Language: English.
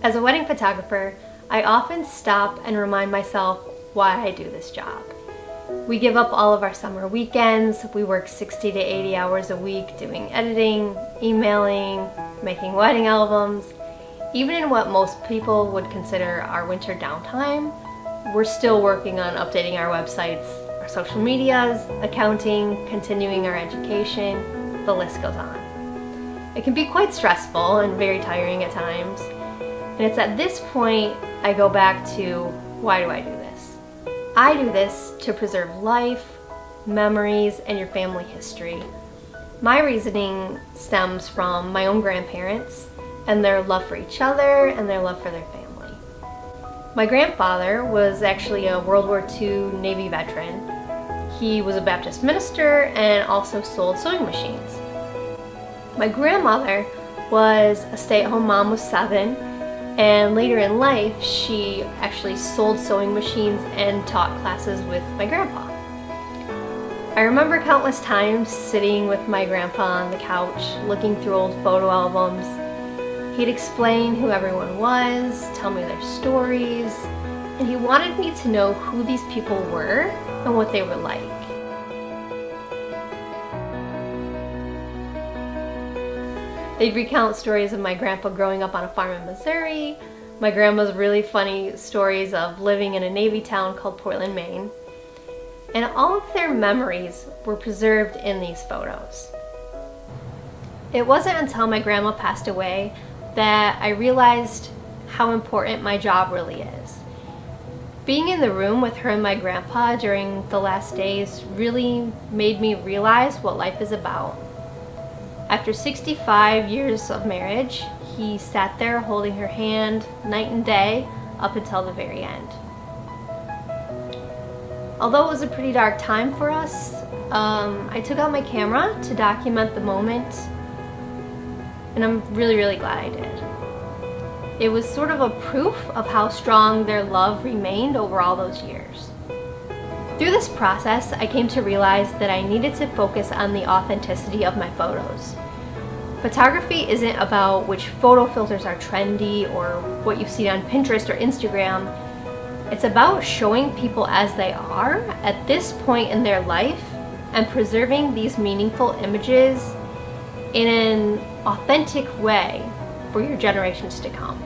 As a wedding photographer, I often stop and remind myself why I do this job. We give up all of our summer weekends, we work 60 to 80 hours a week doing editing, emailing, making wedding albums. Even in what most people would consider our winter downtime, we're still working on updating our websites, our social medias, accounting, continuing our education, the list goes on. It can be quite stressful and very tiring at times. And it's at this point I go back to, why do I do this? I do this to preserve life, memories, and your family history. My reasoning stems from my own grandparents and their love for each other and their love for their family. My grandfather was actually a World War II Navy veteran. He was a Baptist minister and also sold sewing machines. My grandmother was a stay-at-home mom with 7, and later in life she actually sold sewing machines and taught classes with my grandpa. I remember countless times sitting with my grandpa on the couch looking through old photo albums. He'd explain who everyone was, tell me their stories, and he wanted me to know who these people were and what they were like. They'd recount stories of my grandpa growing up on a farm in Missouri, my grandma's really funny stories of living in a Navy town called Portland, Maine, and all of their memories were preserved in these photos. It wasn't until my grandma passed away that I realized how important my job really is. Being in the room with her and my grandpa during the last days really made me realize what life is about. After 65 years of marriage, he sat there holding her hand night and day up until the very end. Although it was a pretty dark time for us, I took out my camera to document the moment, and I'm really glad I did. It was sort of a proof of how strong their love remained over all those years. Through this process, I came to realize that I needed to focus on the authenticity of my photos. Photography isn't about which photo filters are trendy or what you see on Pinterest or Instagram. It's about showing people as they are at this point in their life and preserving these meaningful images in an authentic way for your generations to come.